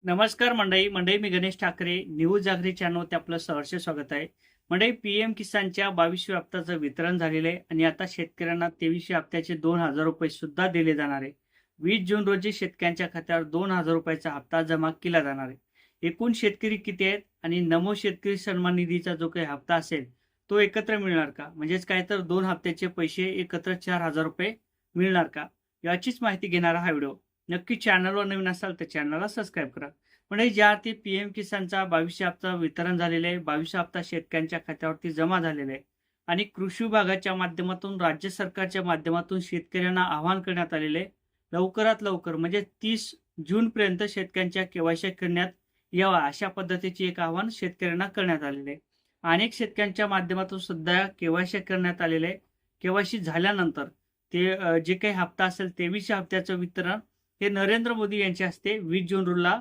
नमस्कार मंडळी मी गणेश ठाकरे न्यूज जागरी चॅनलवरती आपलं सहर्ष स्वागत आहे. मंडळी, पीएम किसानच्या 22व्या हप्त्याचं वितरण झालेलं आहे आणि आता शेतकऱ्यांना 23व्या हप्त्याचे 2,000 रुपये सुद्धा दिले जाणार आहे. 20 जून रोजी शेतकऱ्यांच्या खात्यावर 2,000 रुपयाचा हप्ता जमा केला जाणार आहे. एकूण शेतकरी किती आहेत आणि नमो शेतकरी सन्मान निधीचा जो काही हप्ता असेल तो एकत्र मिळणार का? म्हणजेच काय तर 2 हप्त्याचे पैसे एकत्र 4,000 रुपये मिळणार का? याचीच माहिती घेणारा हा व्हिडिओ. नक्की चॅनलवर नवीन असाल तर चॅनलला सबस्क्राईब करा. म्हणजे ज्या अर्थी पीएम किसानचा 22 हप्ता वितरण झालेले आहे, 22 हप्ता शेतकऱ्यांच्या खात्यावरती जमा झालेला आहे आणि कृषी विभागाच्या माध्यमातून राज्य सरकारच्या माध्यमातून शेतकऱ्यांना आवाहन करण्यात आलेले आहे. लवकरात लवकर म्हणजे 30 जून पर्यंत शेतकऱ्यांच्या केवायसी करण्यात यावा अशा पद्धतीचे एक आवाहन शेतकऱ्यांना करण्यात आलेले आहे. अनेक शेतकऱ्यांच्या माध्यमातून सुद्धा केवायसी करण्यात आलेले आहे. केवायसी झाल्यानंतर ते जे काही हप्ता असेल 23 हप्त्याचं वितरण हे नरेंद्र मोदी यांच्या हस्ते 20 जून रोजला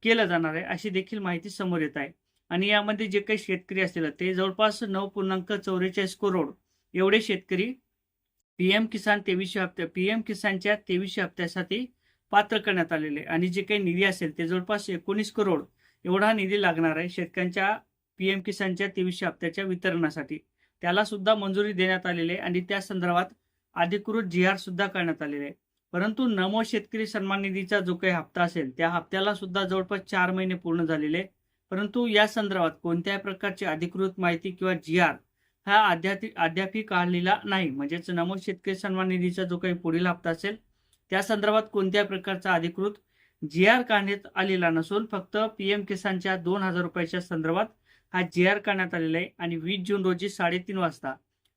केलं जाणार आहे अशी देखील माहिती समोर येत आहे. आणि यामध्ये जे काही शेतकरी असतील ते जवळपास 9.44 करोड एवढे शेतकरी पीएम किसानच्या 23 हप्त्यासाठी पात्र करण्यात आलेले आणि जे काही निधी असेल ते जवळपास 19 करोड एवढा निधी लागणार आहे शेतकऱ्यांच्या पीएम किसानच्या 23 हप्त्याच्या वितरणासाठी. त्याला सुद्धा मंजुरी देण्यात आलेली आहे आणि त्या संदर्भात अधिकृत जी आर सुद्धा करण्यात आलेले आहे. परंतु नमो शेतकरी सन्मान निधीचा जो काही हप्ता असेल त्या हप्त्याला सुद्धा जवळपास 4 महिने पूर्ण झालेले. परंतु या संदर्भात कोणत्याही प्रकारची अधिकृत माहिती किंवा जी आर हा अद्यापही काढलेला नाही. म्हणजेच नमो शेतकरी सन्मान निधीचा जो काही पुढील हप्ता असेल त्या संदर्भात कोणत्याही प्रकारचा अधिकृत जी आर काढण्यात आलेला नसून फक्त पीएम किसानच्या 2,000 रुपयाच्या संदर्भात हा जी आर काढण्यात आलेला आहे आणि 20 जून रोजी 3:30 वाजता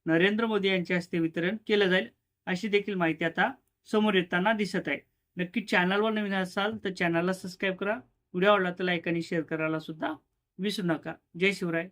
नरेंद्र मोदी यांच्या हस्ते वितरण केलं जाईल अशी देखील माहिती आता समोर येताना दिसत आहे. नक्की चॅनलवर नवीन असाल तर चॅनलला सबस्क्राईब करा. व्हिडिओ आवडला तर लाईक आणि शेअर करायला सुद्धा विसरू नका. जय शिवराय.